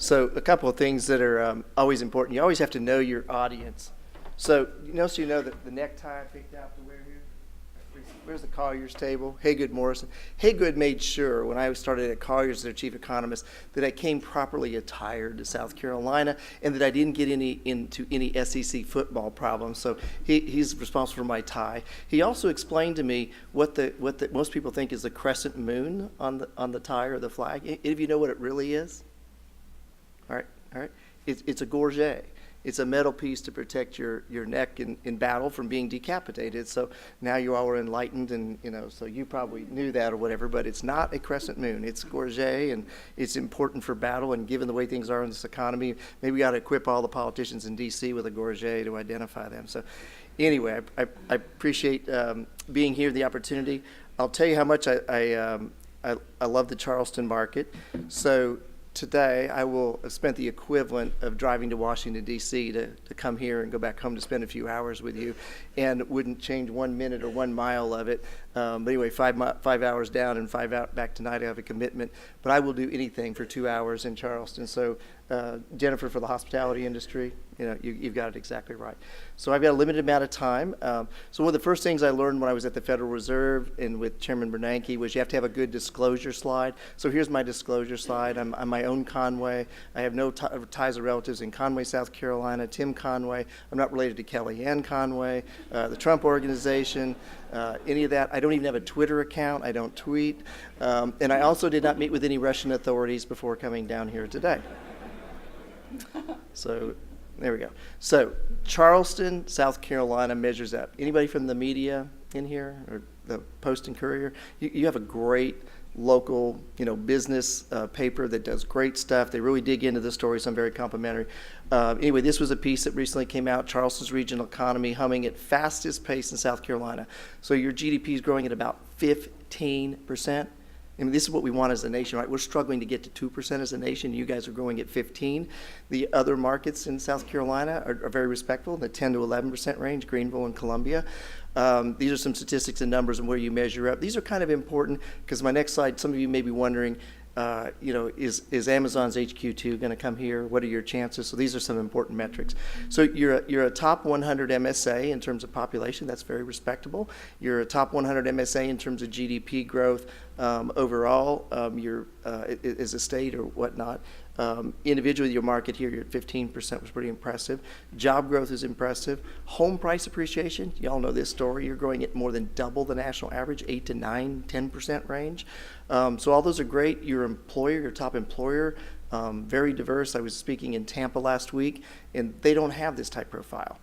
So a couple of things that are always important. You always have to know your audience. So you know that the necktie I picked out to wear here? Where's the Collier's table? Haygood Morrison. Haygood made sure when I started at Collier's as their chief economist that I came properly attired to South Carolina and that I didn't get into any SEC football problems. So he's responsible for my tie. He also explained to me what most people think is the crescent moon on the tie or the flag. Any of you know what it really is? All right. It's a gorget. It's a metal piece to protect your neck in battle from being decapitated. So now you all are enlightened, and so you probably knew that or whatever. But it's not a crescent moon. It's gorget, and it's important for battle. And given the way things are in this economy, maybe we got to equip all the politicians in D.C. with a gorget to identify them. So anyway, I appreciate being here, the opportunity. I'll tell you how much I love the Charleston market. So today, I will have spent the equivalent of driving to Washington, D.C. to come here and go back home to spend a few hours with you, and wouldn't change 1 minute or 1 mile of it. But anyway, 5 hours down and 5 out back tonight. I have a commitment, but I will do anything for 2 hours in Charleston. So Jennifer, for the hospitality industry, you've got it exactly right. So I've got a limited amount of time. So one of the first things I learned when I was at the Federal Reserve and with Chairman Bernanke was you have to have a good disclosure slide. So here's my disclosure slide. I'm my own Conway. I have no ties or relatives in Conway, South Carolina. Tim Conway. I'm not related to Kellyanne Conway, the Trump Organization, any of that. I don't even have a Twitter account. I don't tweet. And I also did not meet with any Russian authorities before coming down here today. So there we go. So Charleston, South Carolina measures up. Anybody from the media in here or the Post and Courier? You have a great local, business paper that does great stuff. They really dig into the story, so I'm very complimentary. Anyway, this was a piece that recently came out, Charleston's regional economy humming at fastest pace in South Carolina. So your GDP is growing at about 15%. I mean, this is what we want as a nation, right? We're struggling to get to 2% as a nation. You guys are growing at 15. The other markets in South Carolina are very respectful, in the 10 to 11% range, Greenville and Columbia. These are some statistics and numbers and where you measure up. These are kind of important because my next slide, some of you may be wondering, is Amazon's HQ2 going to come here? What are your chances? So these are some important metrics. So you're a top 100 MSA in terms of population. That's very respectable. You're a top 100 MSA in terms of GDP growth overall. You're as a state or whatnot. Individually, your market here, you're at 15%, was pretty impressive. Job growth is impressive. Home price appreciation, y'all know this story. You're growing at more than double the national average, 8 to 9, 10% range. So all those are great. Your employer, your top employer, very diverse. I was speaking in Tampa last week, and they don't have this type profile.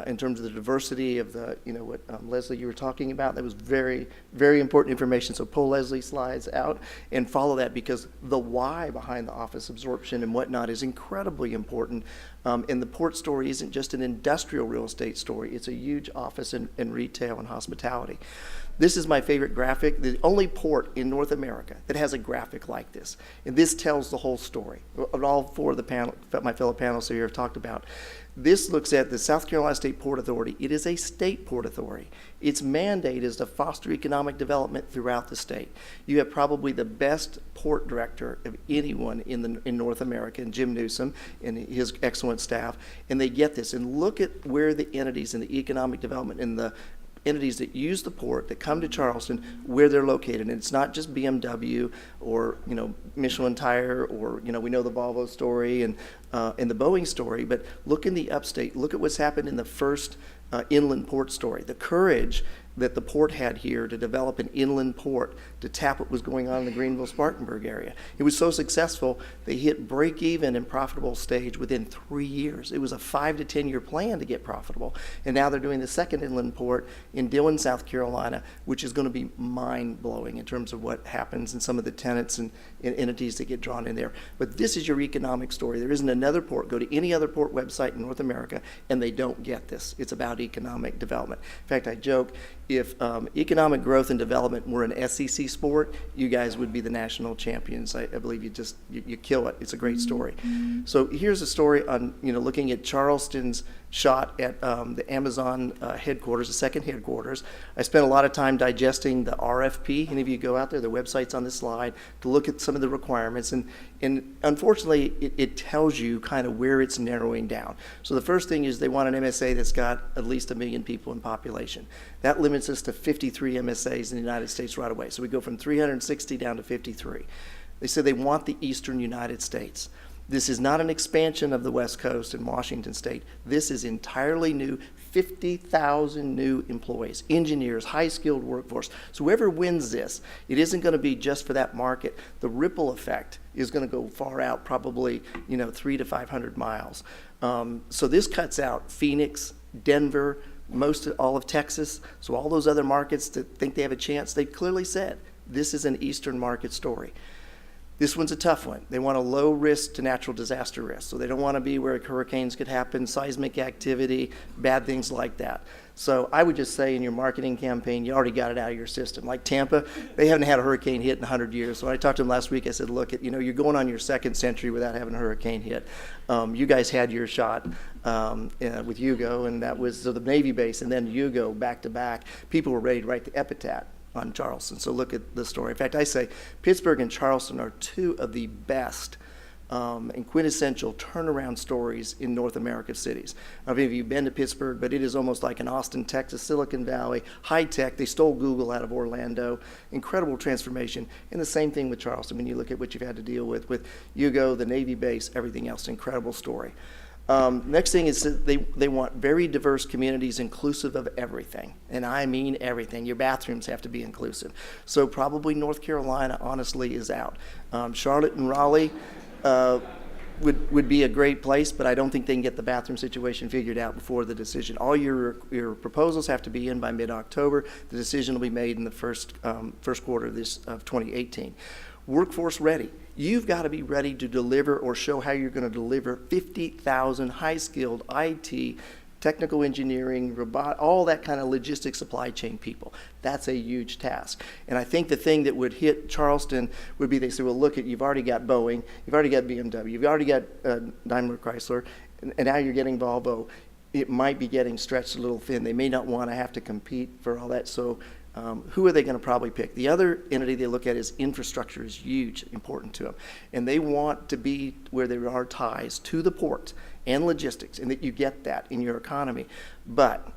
In terms of the diversity of the, what Leslie, you were talking about, that was very, very important information. So pull Leslie's slides out and follow that because the why behind the office absorption and whatnot is incredibly important. And the port story isn't just an industrial real estate story. It's a huge office and retail and hospitality. This is my favorite graphic, the only port in North America that has a graphic like this. And this tells the whole story. All four of my fellow panelists here have talked about. This looks at the South Carolina State Port Authority. It is a state port authority. Its mandate is to foster economic development throughout the state. You have probably the best port director of anyone in North America, and Jim Newsom and his excellent staff, and they get this. And look at where the entities in the economic development and the entities that use the port that come to Charleston, where they're located. And it's not just BMW or Michelin Tire or we know the Volvo story and the Boeing story, but look in the upstate. Look at what's happened in the first inland port story. The courage that the port had here to develop an inland port to tap what was going on in the Greenville-Spartanburg area. It was so successful, they hit break-even and profitable stage within 3 years. It was a 5 to 10 year plan to get profitable. And now they're doing the second inland port in Dillon, South Carolina, which is going to be mind-blowing in terms of what happens and some of the tenants and entities that get drawn in there. But this is your economic story. There isn't another port. Go to any other port website in North America, and they don't get this. It's about economic development. In fact, I joke, if economic growth and development were an SEC sport, you guys would be the national champions. I believe you kill it. It's a great story. So here's a story on looking at Charleston's shot at the Amazon headquarters, the second headquarters. I spent a lot of time digesting the RFP. Any of you go out there, the website's on this slide, to look at some of the requirements. And unfortunately, it tells you kind of where it's narrowing down. So the first thing is they want an MSA that's got at least 1 million people in population. That limits us to 53 MSAs in the United States right away. So we go from 360 down to 53. They said they want the eastern United States. This is not an expansion of the West Coast and Washington State. This is entirely new, 50,000 new employees, engineers, high-skilled workforce. So whoever wins this, it isn't going to be just for that market. The ripple effect is going to go far out, probably 300 to 500 miles. So this cuts out Phoenix, Denver, all of Texas. So all those other markets that think they have a chance, they clearly said this is an eastern market story. This one's a tough one. They want a low risk to natural disaster risk. So they don't want to be where hurricanes could happen, seismic activity, bad things like that. So I would just say in your marketing campaign, you already got it out of your system. Like Tampa, they haven't had a hurricane hit in 100 years. So when I talked to them last week, I said, look, you're going on your second century without having a hurricane hit. You guys had your shot with Hugo, and that was the Navy base, and then Hugo back to back. People were ready to write the epitaph on Charleston. So look at the story. In fact, I say Pittsburgh and Charleston are two of the best and quintessential turnaround stories in North America cities. I don't know if you've been to Pittsburgh, but it is almost like an Austin, Texas, Silicon Valley, high tech. They stole Google out of Orlando. Incredible transformation. And the same thing with Charleston. When you look at what you've had to deal with Hugo, the Navy base, everything else, incredible story. Next thing is that they want very diverse communities inclusive of everything. And I mean everything. Your bathrooms have to be inclusive. So probably North Carolina, honestly, is out. Charlotte and Raleigh would be a great place, but I don't think they can get the bathroom situation figured out before the decision. All your proposals have to be in by mid-October. The decision will be made in the first quarter of 2018. Workforce ready. You've got to be ready to deliver or show how you're going to deliver 50,000 high-skilled IT, technical engineering, all that kind of logistics supply chain people. That's a huge task. And I think the thing that would hit Charleston would be they say, well, look, you've already got Boeing, you've already got BMW, you've already got Daimler Chrysler, and now you're getting Volvo. It might be getting stretched a little thin. They may not want to have to compete for all that. So who are they going to probably pick? The other entity they look at is infrastructure is huge, important to them. And they want to be where there are ties to the port and logistics, and that you get that in your economy. But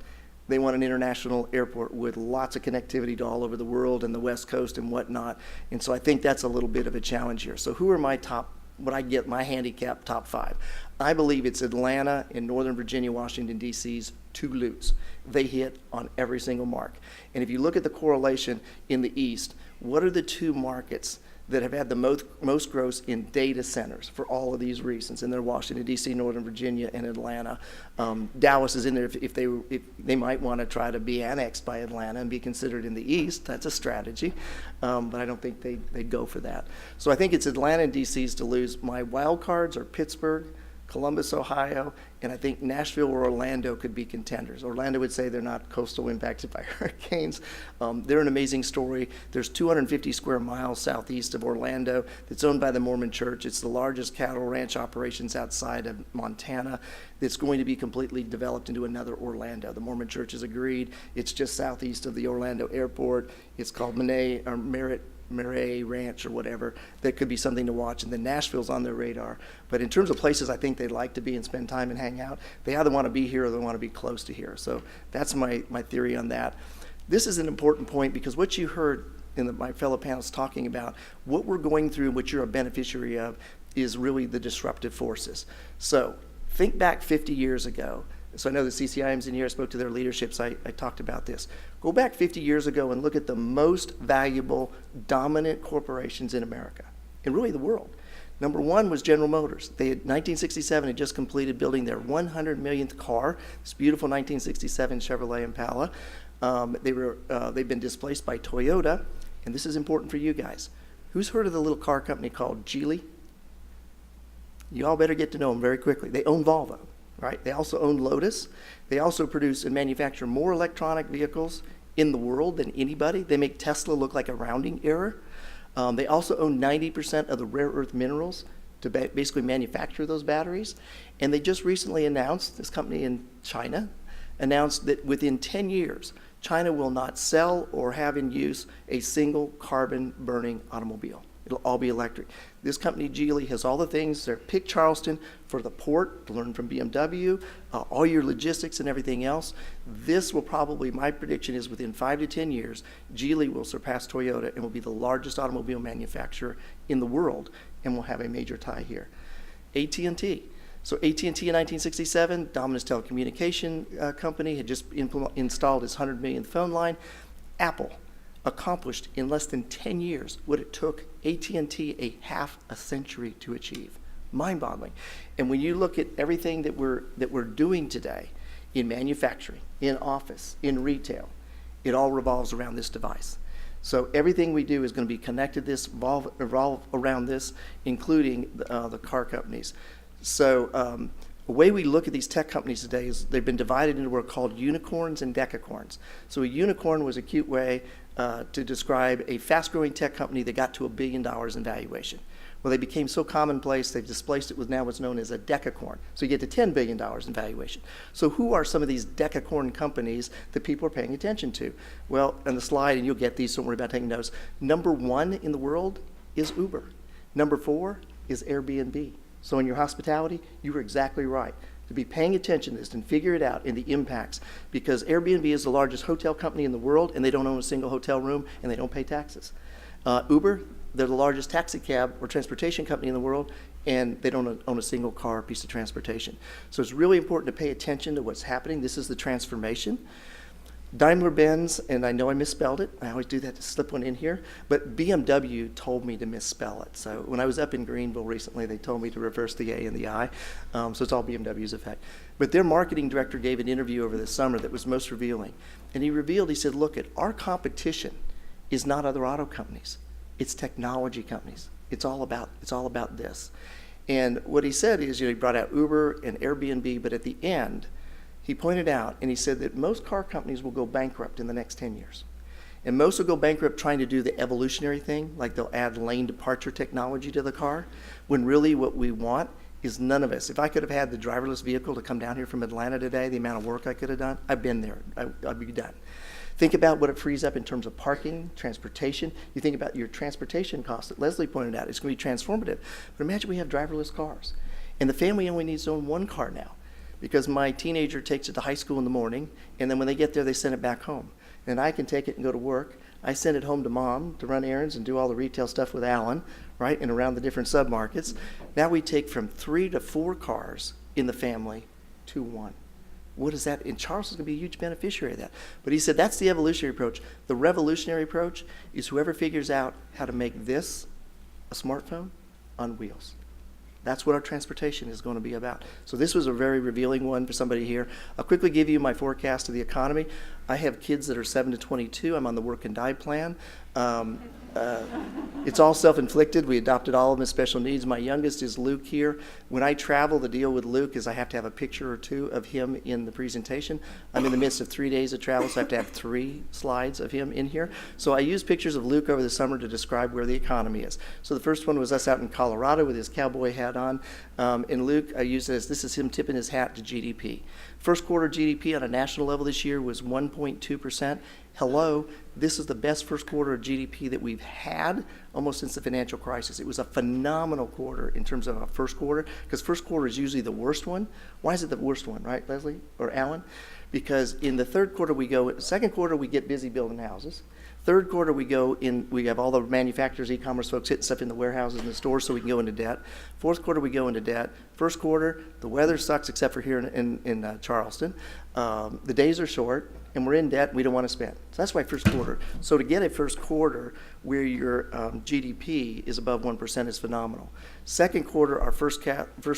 they want an international airport with lots of connectivity to all over the world and the West Coast and whatnot. And so I think that's a little bit of a challenge here. So who are my my handicap top 5? I believe it's Atlanta and Northern Virginia, Washington, D.C.'s to lose. They hit on every single mark. And if you look at the correlation in the East, what are the 2 markets that have had the most growth in data centers for all of these reasons? And they're Washington, D.C., Northern Virginia, and Atlanta. Dallas is in there if they might want to try to be annexed by Atlanta and be considered in the East. That's a strategy, but I don't think they'd go for that. So I think it's Atlanta and D.C.'s to lose. My wild cards are Pittsburgh, Columbus, Ohio, and I think Nashville or Orlando could be contenders. Orlando would say they're not coastal impacted by hurricanes. They're an amazing story. There's 250 square miles southeast of Orlando that's owned by the Mormon Church. It's the largest cattle ranch operations outside of Montana that's going to be completely developed into another Orlando. The Mormon Church has agreed. It's just southeast of the Orlando airport. It's called Murray Ranch or whatever. That could be something to watch. And then Nashville's on their radar. But in terms of places I think they'd like to be and spend time and hang out, they either want to be here or they want to be close to here. So that's my theory on that. This is an important point because what you heard in my fellow panelists talking about, what we're going through, what you're a beneficiary of, is really the disruptive forces. So think back 50 years ago. So I know the CCIM's in here. I spoke to their leaderships. I talked about this. Go back 50 years ago and look at the most valuable, dominant corporations in America, and really the world. Number 1 was General Motors. They had 1967 had just completed building their 100 millionth car. This beautiful 1967 Chevrolet Impala. They've been displaced by Toyota, and this is important for you guys. Who's heard of the little car company called Geely? You all better get to know them very quickly. They own Volvo. Right? They also own Lotus. They also produce and manufacture more electronic vehicles in the world than anybody. They make Tesla look like a rounding error. They also own 90% of the rare earth minerals to basically manufacture those batteries. And they just recently announced, this company in China, announced that within 10 years, China will not sell or have in use a single carbon-burning automobile. It'll all be electric. This company, Geely, has all the things. They're pick Charleston for the port, to learn from BMW, all your logistics and everything else. This will probably, my prediction is within 5 to 10 years, Geely will surpass Toyota and will be the largest automobile manufacturer in the world, and will have a major tie here. AT&T. So AT&T in 1967, dominant telecommunication company, had just installed its 100 millionth phone line. Apple accomplished in less than 10 years what it took AT&T a half a century to achieve. Mind-boggling. And when you look at everything that we're doing today in manufacturing, in office, in retail, it all revolves around this device. So everything we do is going to be connected this, revolve around this, including the car companies. So the way we look at these tech companies today is they've been divided into what are called unicorns and decacorns. So a unicorn was a cute way to describe a fast-growing tech company that got to $1 billion in valuation. Well, they became so commonplace, they've displaced it with now what's known as a decacorn. So you get to $10 billion in valuation. So who are some of these decacorn companies that people are paying attention to? Well, on the slide, and you'll get these, don't worry about taking notes. Number 1 in the world is Uber. Number 4 is Airbnb. So in your hospitality, you were exactly right. To be paying attention to this and figure it out in the impacts, because Airbnb is the largest hotel company in the world, and they don't own a single hotel room, and they don't pay taxes. Uber, they're the largest taxi cab or transportation company in the world, and they don't own a single car or piece of transportation. So it's really important to pay attention to what's happening. This is the transformation. Daimler-Benz, and I know I misspelled it. I always do that to slip one in here. But BMW told me to misspell it. So when I was up in Greenville recently, they told me to reverse the A and the I. So it's all BMW's effect. But their marketing director gave an interview over the summer that was most revealing. And he said, look, our competition is not other auto companies. It's technology companies. It's all about this. And what he said is, he brought out Uber and Airbnb, but at the end, he pointed out, and he said that most car companies will go bankrupt in the next 10 years. And most will go bankrupt trying to do the evolutionary thing, like they'll add lane departure technology to the car, when really what we want is none of us. If I could have had the driverless vehicle to come down here from Atlanta today, the amount of work I could have done, I've been there. I'd be done. Think about what it frees up in terms of parking, transportation. You think about your transportation costs that Leslie pointed out. It's going to be transformative. But imagine we have driverless cars. And the family only needs to own one car now, because my teenager takes it to high school in the morning, and then when they get there, they send it back home. And I can take it and go to work. I send it home to Mom to run errands and do all the retail stuff with Alan, right, and around the different submarkets. Now we take from 3 to 4 cars in the family to 1. What is that? And Charleston's going to be a huge beneficiary of that. But he said that's the evolutionary approach. The revolutionary approach is whoever figures out how to make this a smartphone on wheels. That's what our transportation is going to be about. So this was a very revealing one for somebody here. I'll quickly give you my forecast of the economy. I have kids that are 7 to 22. I'm on the work and die plan. It's all self-inflicted. We adopted all of them as special needs. My youngest is Luke here. When I travel, the deal with Luke is I have to have a picture or 2 of him in the presentation. I'm in the midst of 3 days of travel, so I have to have 3 slides of him in here. So I used pictures of Luke over the summer to describe where the economy is. So the first one was us out in Colorado with his cowboy hat on. And Luke, I used it as this is him tipping his hat to GDP. First quarter GDP on a national level this year was 1.2%. Hello, this is the best first quarter of GDP that we've had almost since the financial crisis. It was a phenomenal quarter in terms of a first quarter, because first quarter is usually the worst one. Why is it the worst one, right, Leslie or Alan? Because in the third quarter second quarter we get busy building houses. Third quarter we have all the manufacturers, e-commerce folks hitting stuff in the warehouses and the stores so we can go into debt. Fourth quarter we go into debt. First quarter, the weather sucks except for here in Charleston. The days are short, and we're in debt, we don't want to spend. So that's why first quarter. So to get a first quarter where your GDP is above 1% is phenomenal. Second quarter, our first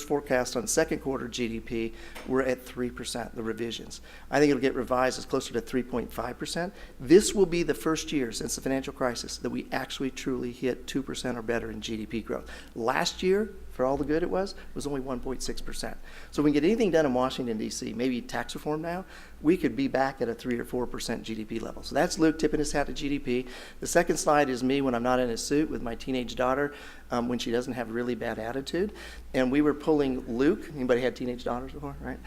forecast on second quarter GDP, we're at 3%, the revisions. I think it'll get revised as closer to 3.5%. This will be the first year since the financial crisis that we actually truly hit 2% or better in GDP growth. Last year, for all the good it was only 1.6%. So when we get anything done in Washington, D.C., maybe tax reform now, we could be back at a 3 or 4% GDP level. So that's Luke tipping his hat to GDP. The second slide is me when I'm not in a suit with my teenage daughter when she doesn't have really bad attitude. And we were pulling Luke. Anybody had teenage daughters before, right?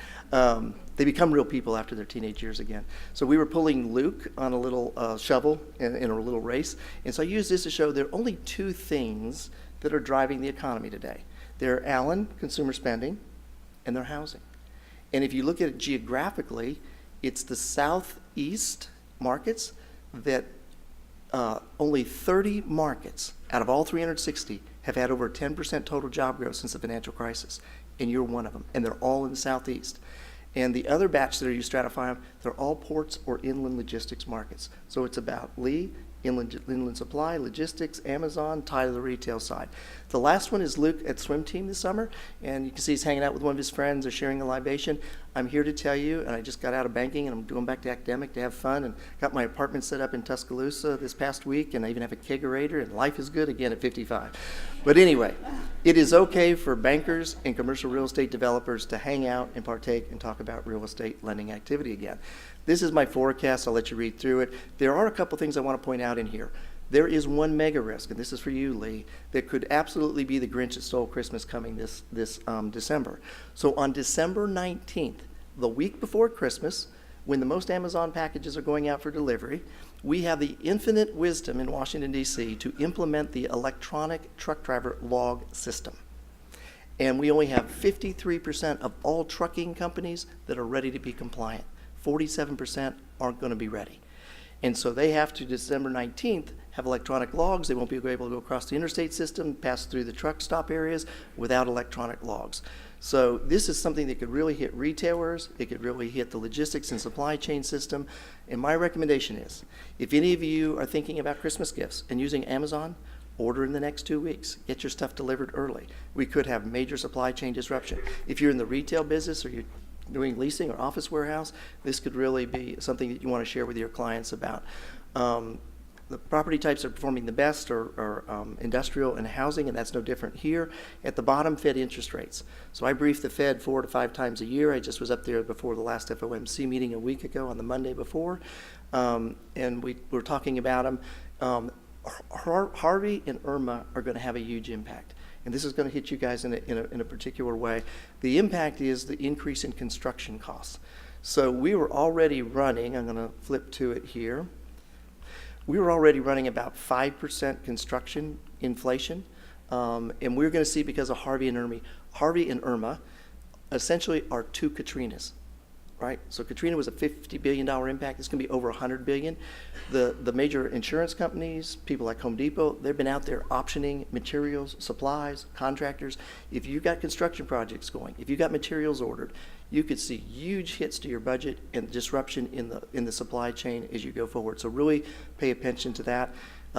They become real people after their teenage years again. So we were pulling Luke on a little shovel in a little race. And so I use this to show there are only two things that are driving the economy today. They're Allen, consumer spending, and they're housing. And if you look at it geographically, it's the southeast markets that only 30 markets out of all 360 have had over 10% total job growth since the financial crisis. And you're one of them. And they're all in the southeast. And the other batch that you stratify them, they're all ports or inland logistics markets. So it's about Lee, inland supply, logistics, Amazon, tied to the retail side. The last one is Luke at swim team this summer, and you can see he's hanging out with one of his friends. They're sharing a libation. I'm here to tell you, and I just got out of banking, and I'm going back to academic to have fun, and got my apartment set up in Tuscaloosa this past week, and I even have a kegerator, and life is good again at 55. But anyway, it is okay for bankers and commercial real estate developers to hang out and partake and talk about real estate lending activity again. This is my forecast. I'll let you read through it. There are a couple things I want to point out in here. There is one mega risk, and this is for you, Lee, that could absolutely be the Grinch that stole Christmas coming this December. So on December 19th, the week before Christmas, when the most Amazon packages are going out for delivery, we have the infinite wisdom in Washington, D.C. to implement the electronic truck driver log system. And we only have 53% of all trucking companies that are ready to be compliant. 47% aren't going to be ready. And so they have to, December 19th, have electronic logs. They won't be able to go across the interstate system, pass through the truck stop areas without electronic logs. So this is something that could really hit retailers. It could really hit the logistics and supply chain system. And my recommendation is, if any of you are thinking about Christmas gifts and using Amazon, order in the next 2 weeks. Get your stuff delivered early. We could have major supply chain disruption. If you're in the retail business or you're doing leasing or office warehouse, this could really be something that you want to share with your clients about. The property types that are performing the best are industrial and housing, and that's no different here. At the bottom, Fed interest rates. So I brief the Fed 4 to 5 times a year. I just was up there before the last FOMC meeting a week ago on the Monday before, and we were talking about them. Harvey and Irma are going to have a huge impact. And this is going to hit you guys in a particular way. The impact is the increase in construction costs. So we were already running, I'm going to flip to it here. We were already running about 5% construction inflation. And we're going to see, because of Harvey and Irma essentially are two Katrinas. Right? So Katrina was a $50 billion impact. It's going to be over $100 billion. The major insurance companies, people like Home Depot, they've been out there optioning materials, supplies, contractors. If you've got construction projects going, if you've got materials ordered, you could see huge hits to your budget and disruption in the supply chain as you go forward. So really pay attention to that.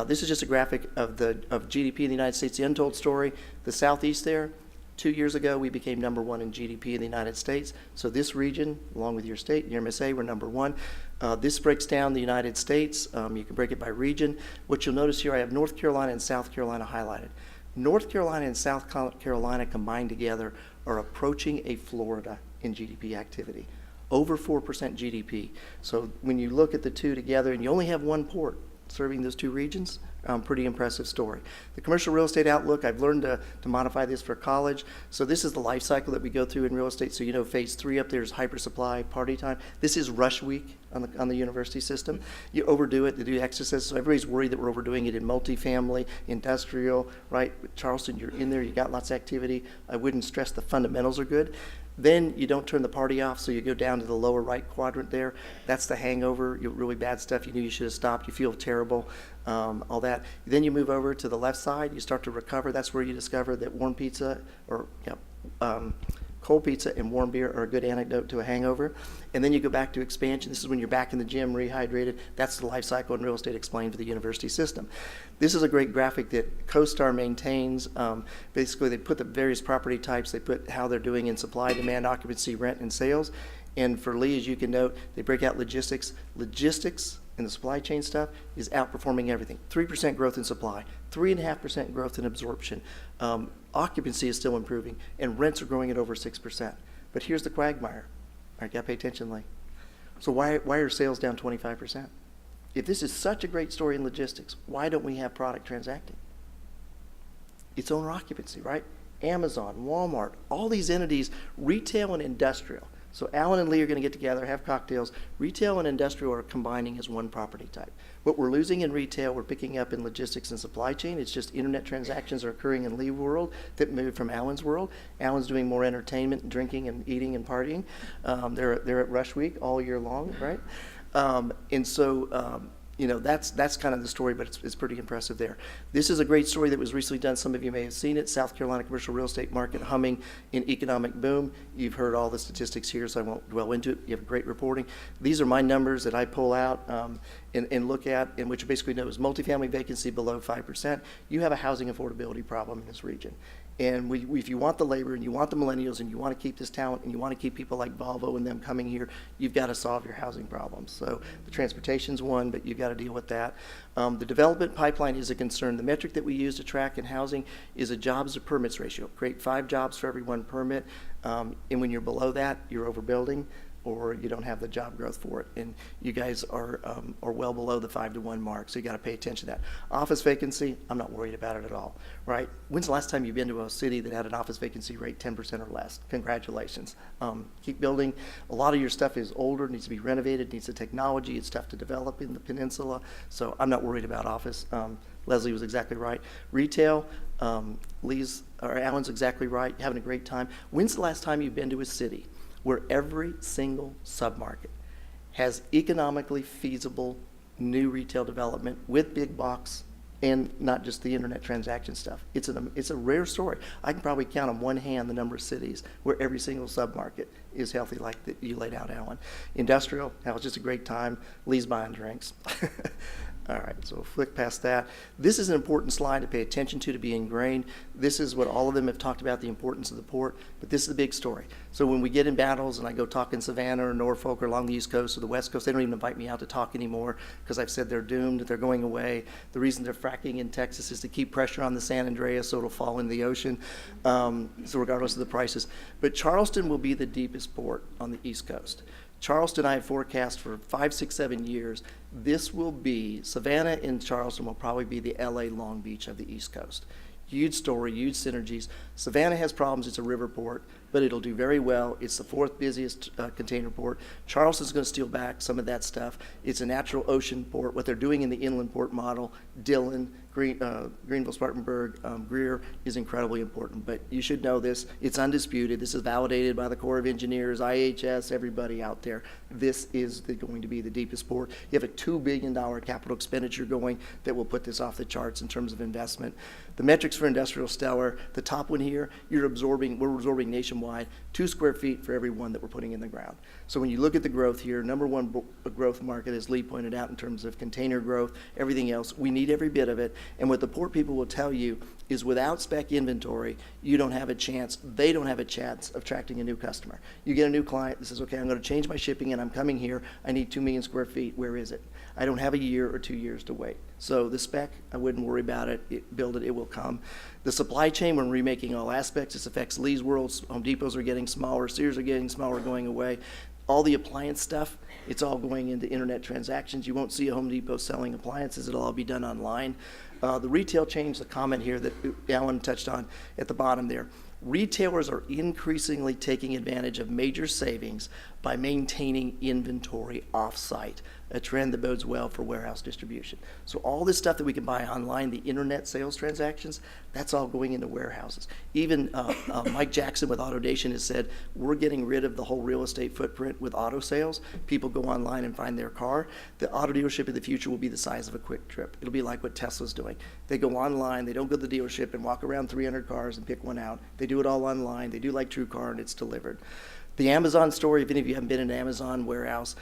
This is just a graphic of GDP in the United States, the untold story. The Southeast there, 2 years ago, we became number 1 in GDP in the United States. So this region, along with your state, your MSA, we're number 1. This breaks down the United States. You can break it by region. What you'll notice here, I have North Carolina and South Carolina highlighted. North Carolina and South Carolina combined together are approaching a Florida in GDP activity. Over 4% GDP. So when you look at the two together, and you only have one port serving those two regions, pretty impressive story. The commercial real estate outlook, I've learned to modify this for college. So this is the life cycle that we go through in real estate. So you know, phase 3 up there is hyper supply, party time. This is rush week on the university system. You overdo it, they do excesses. So everybody's worried that we're overdoing it in multifamily, industrial, right? Charleston, you're in there, you got lots of activity. I wouldn't stress the fundamentals are good. Then you don't turn the party off, so you go down to the lower right quadrant there. That's the hangover, really bad stuff. You knew you should have stopped. You feel terrible, all that. Then you move over to the left side. You start to recover. That's where you discover that warm pizza or cold pizza and warm beer are a good antidote to a hangover. And then you go back to expansion. This is when you're back in the gym, rehydrated. That's the life cycle in real estate explained for the university system. This is a great graphic that CoStar maintains. Basically, they put the various property types. They put how they're doing in supply, demand, occupancy, rent, and sales. And for Lee, as you can note, they break out logistics. Logistics and the supply chain stuff is outperforming everything. 3% growth in supply, 3.5% growth in absorption. Occupancy is still improving, and rents are growing at over 6%. But here's the quagmire. All right, got to pay attention, Lee. So why are sales down 25%? If this is such a great story in logistics, why don't we have product transacting? It's owner occupancy, right? Amazon, Walmart, all these entities, retail and industrial. So Alan and Lee are going to get together, have cocktails. Retail and industrial are combining as one property type. What we're losing in retail, we're picking up in logistics and supply chain. It's just internet transactions are occurring in Lee's world that moved from Alan's world. Alan's doing more entertainment, drinking and eating and partying. They're at Rush Week all year long, right? That's kind of the story, but it's pretty impressive there. This is a great story that was recently done. Some of you may have seen it. South Carolina commercial real estate market humming in economic boom. You've heard all the statistics here, so I won't dwell into it. You have great reporting. These are my numbers that I pull out and look at, and which basically knows multifamily vacancy below 5%. You have a housing affordability problem in this region. And if you want the labor and you want the millennials and you want to keep this talent and you want to keep people like Volvo and them coming here, you've got to solve your housing problems. So the transportation's one, but you've got to deal with that. The development pipeline is a concern. The metric that we use to track in housing is a jobs to permits ratio. Create 5 jobs for every 1 permit. And when you're below that, you're overbuilding, or you don't have the job growth for it. And you guys are well below the 5-to-1 mark, so you got to pay attention to that. Office vacancy, I'm not worried about it at all, right? When's the last time you've been to a city that had an office vacancy rate 10% or less? Congratulations. Keep building. A lot of your stuff is older, needs to be renovated, needs the technology. It's tough to develop in the peninsula, so I'm not worried about office. Leslie was exactly right. Retail, Alan's exactly right, having a great time. When's the last time you've been to a city where every single submarket has economically feasible new retail development with big box and not just the internet transaction stuff? It's a rare story. I can probably count on one hand the number of cities where every single submarket is healthy like you laid out, Alan. Industrial, that was just a great time. Lee's buying drinks. All right, so we'll flick past that. This is an important slide to pay attention to be ingrained. This is what all of them have talked about, the importance of the port, but this is the big story. So when we get in battles and I go talk in Savannah or Norfolk or along the East Coast or the West Coast, they don't even invite me out to talk anymore because I've said they're doomed, they're going away. The reason they're fracking in Texas is to keep pressure on the San Andreas so it'll fall in the ocean, so regardless of the prices. But Charleston will be the deepest port on the East Coast. Charleston, I have forecast for 5, 6, 7 years. This will be, Savannah and Charleston will probably be the LA Long Beach of the East Coast. Huge story, huge synergies. Savannah has problems, it's a river port, but it'll do very well. It's the 4th busiest container port. Charleston's going to steal back some of that stuff. It's a natural ocean port. What they're doing in the inland port model, Dillon, Greenville, Spartanburg, Greer is incredibly important. But you should know this. It's undisputed. This is validated by the Corps of Engineers, IHS, everybody out there. This is going to be the deepest port. You have a $2 billion capital expenditure going that will put this off the charts in terms of investment. The metrics for industrial stellar, the top one here, we're absorbing nationwide 2 square feet for every 1 that we're putting in the ground. So when you look at the growth here, number 1 growth market, as Lee pointed out, in terms of container growth, everything else, we need every bit of it. And what the port people will tell you is without spec inventory, you don't have a chance, they don't have a chance of attracting a new customer. You get a new client that says, okay, I'm going to change my shipping and I'm coming here, I need 2 million square feet, where is it? I don't have a year or 2 years to wait. So the spec, I wouldn't worry about it, build it, it will come. The supply chain, we're remaking all aspects. This affects Lee's world. Home Depots are getting smaller, Sears are getting smaller, going away. All the appliance stuff, it's all going into internet transactions. You won't see a Home Depot selling appliances. It'll all be done online. The retail change, the comment here that Alan touched on at the bottom there. Retailers are increasingly taking advantage of major savings by maintaining inventory off-site, a trend that bodes well for warehouse distribution. So all this stuff that we can buy online, the internet sales transactions, that's all going into warehouses. Even Mike Jackson with AutoDation has said, we're getting rid of the whole real estate footprint with auto sales. People go online and find their car. The auto dealership of the future will be the size of a Quick Trip. It'll be like what Tesla's doing. They go online, they don't go to the dealership and walk around 300 cars and pick one out. They do it all online. They do like TrueCar and it's delivered. The Amazon story, if any of you haven't been in an Amazon warehouse,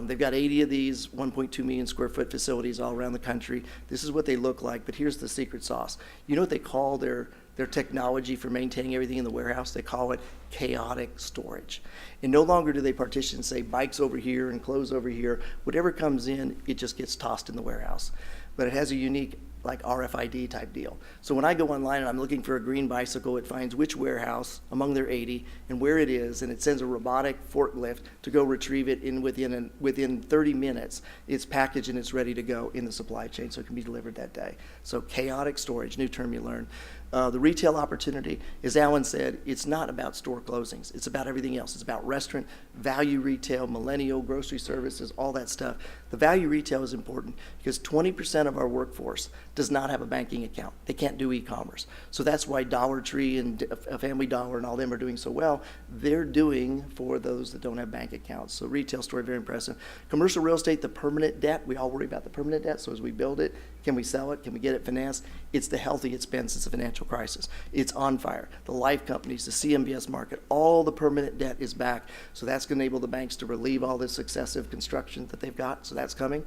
they've got 80 of these 1.2 million square foot facilities all around the country. This is what they look like, but here's the secret sauce. You know what they call their technology for maintaining everything in the warehouse? They call it chaotic storage. And no longer do they partition, say, bikes over here and clothes over here. Whatever comes in, it just gets tossed in the warehouse. But it has a unique, like, RFID type deal. So when I go online and I'm looking for a green bicycle, it finds which warehouse among their 80 and where it is, and it sends a robotic forklift to go retrieve it within 30 minutes. It's packaged and it's ready to go in the supply chain, so it can be delivered that day. So chaotic storage, new term you learn. The retail opportunity, as Alan said, it's not about store closings. It's about everything else. It's about restaurant, value retail, millennial, grocery services, all that stuff. The value retail is important because 20% of our workforce does not have a banking account. They can't do e-commerce. So that's why Dollar Tree and Family Dollar and all them are doing so well. They're doing for those that don't have bank accounts. So retail story, very impressive. Commercial real estate, the permanent debt. We all worry about the permanent debt. So as we build it, can we sell it? Can we get it financed? It's the healthy it's been since the financial crisis. It's on fire. The life companies, the CMBS market, all the permanent debt is back. So that's going to enable the banks to relieve all this excessive construction that they've got. So that's coming.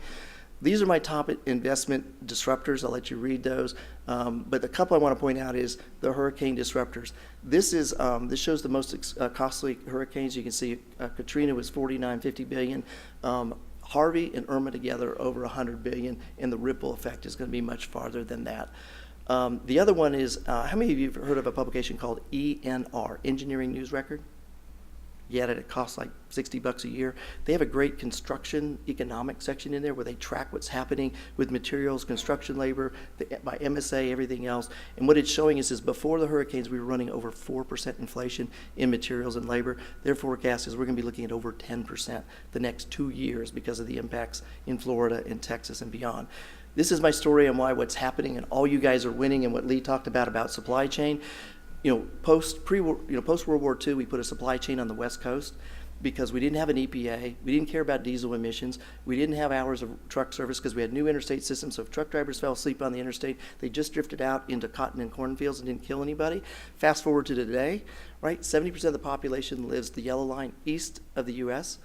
These are my top investment disruptors. I'll let you read those. But the couple I want to point out is the hurricane disruptors. This shows the most costly hurricanes. You can see Katrina was 49, 50 billion. Harvey and Irma together over 100 billion, and the ripple effect is going to be much farther than that. The other one is, how many of you have heard of a publication called ENR, Engineering News Record? Yet it costs like $60 a year. They have a great construction economic section in there where they track what's happening with materials, construction labor, by MSA, everything else. And what it's showing is before the hurricanes, we were running over 4% inflation in materials and labor. Their forecast is we're going to be looking at over 10% the next 2 years because of the impacts in Florida and Texas and beyond. This is my story on why what's happening and all you guys are winning and what Lee talked about supply chain. Post World War II, we put a supply chain on the West Coast because we didn't have an EPA. We didn't care about diesel emissions. We didn't have hours of truck service because we had new interstate systems. So if truck drivers fell asleep on the interstate, they just drifted out into cotton and cornfields and didn't kill anybody. Fast forward to today, right? 70% of the population lives the yellow line east of the U.S.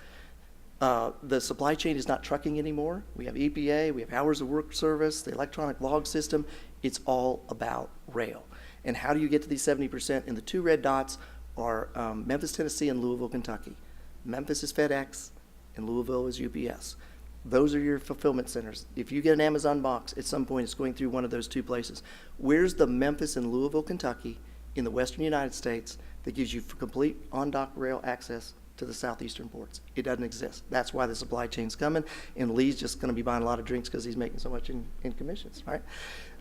The supply chain is not trucking anymore. We have EPA, we have hours of work service, the electronic log system. It's all about rail. And how do you get to these 70%? And the two red dots are Memphis, Tennessee, and Louisville, Kentucky. Memphis is FedEx, and Louisville is UPS. Those are your fulfillment centers. If you get an Amazon box, at some point it's going through one of those two places. Where's the Memphis and Louisville, Kentucky in the western United States that gives you complete on-dock rail access to the southeastern ports? It doesn't exist. That's why the supply chain's coming, and Lee's just going to be buying a lot of drinks because he's making so much in commissions, right?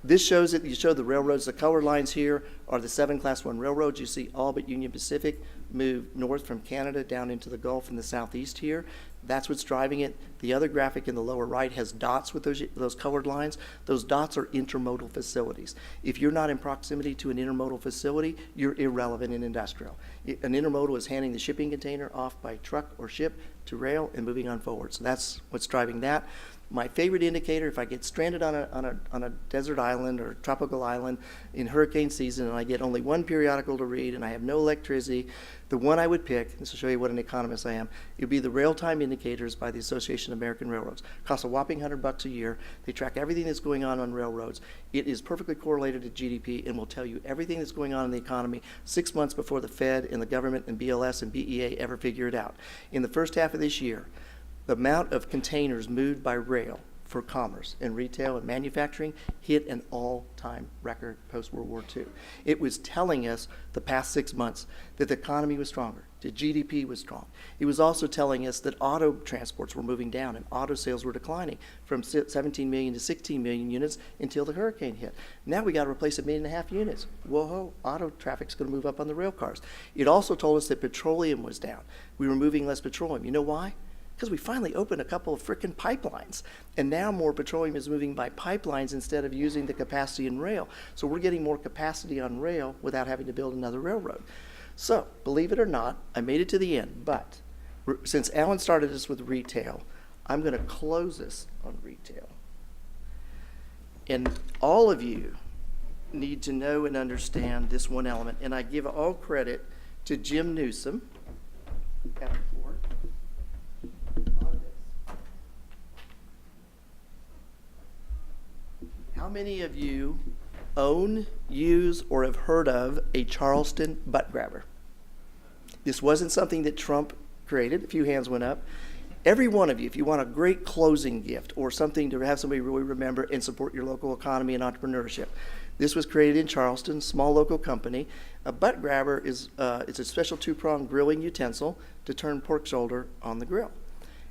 This shows it. You show the railroads. The colored lines here are the 7 Class 1 railroads. You see all but Union Pacific move north from Canada down into the Gulf in the southeast here. That's what's driving it. The other graphic in the lower right has dots with those colored lines. Those dots are intermodal facilities. If you're not in proximity to an intermodal facility, you're irrelevant in industrial. An intermodal is handing the shipping container off by truck or ship to rail and moving on forward. So that's what's driving that. My favorite indicator, if I get stranded on a desert island or tropical island in hurricane season and I get only one periodical to read and I have no electricity, the one I would pick, this will show you what an economist I am, it would be the Rail Time Indicators by the Association of American Railroads. Costs a whopping $100 a year. They track everything that's going on railroads. It is perfectly correlated to GDP and will tell you everything that's going on in the economy 6 months before the Fed and the government and BLS and BEA ever figure it out. In the first half of this year, the amount of containers moved by rail for commerce and retail and manufacturing hit an all-time record post-World War II. It was telling us the past 6 months that the economy was stronger, that GDP was strong. It was also telling us that auto transports were moving down and auto sales were declining from 17 million to 16 million units until the hurricane hit. Now we got to replace 1.5 million units. Whoa, auto traffic's going to move up on the rail cars. It also told us that petroleum was down. We were moving less petroleum. You know why? Because we finally opened a couple of frickin' pipelines. And now more petroleum is moving by pipelines instead of using the capacity in rail. So we're getting more capacity on rail without having to build another railroad. So, believe it or not, I made it to the end. But since Alan started us with retail, I'm going to close this on retail. And all of you need to know and understand this one element. And I give all credit to Jim Newsom, have the floor on this. How many of you own, use, or have heard of a Charleston butt grabber? This wasn't something that Trump created. A few hands went up. Every one of you, if you want a great closing gift or something to have somebody really remember and support your local economy and entrepreneurship, this was created in Charleston, small local company. A butt grabber is it's a special two-pronged grilling utensil to turn pork shoulder on the grill,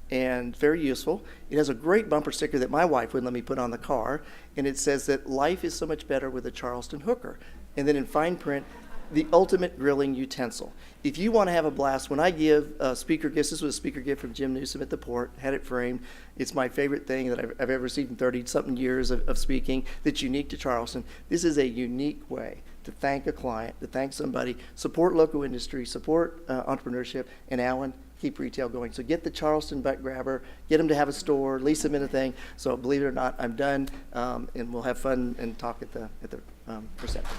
and very useful. It has a great bumper sticker that my wife wouldn't let me put on the car, and it says that life is so much better with a Charleston hooker. And then in fine print, the ultimate grilling utensil. If you want to have a blast, when I give speaker gifts, this was a speaker gift from Jim Newsom at the Port, had it framed. It's my favorite thing that I've ever received in 30-something years of speaking that's unique to Charleston. This is a unique way to thank a client, to thank somebody, support local industry, support entrepreneurship, and Alan, keep retail going. So get the Charleston butt grabber, get them to have a store, lease them in a thing. So believe it or not, I'm done, and we'll have fun and talk at the reception.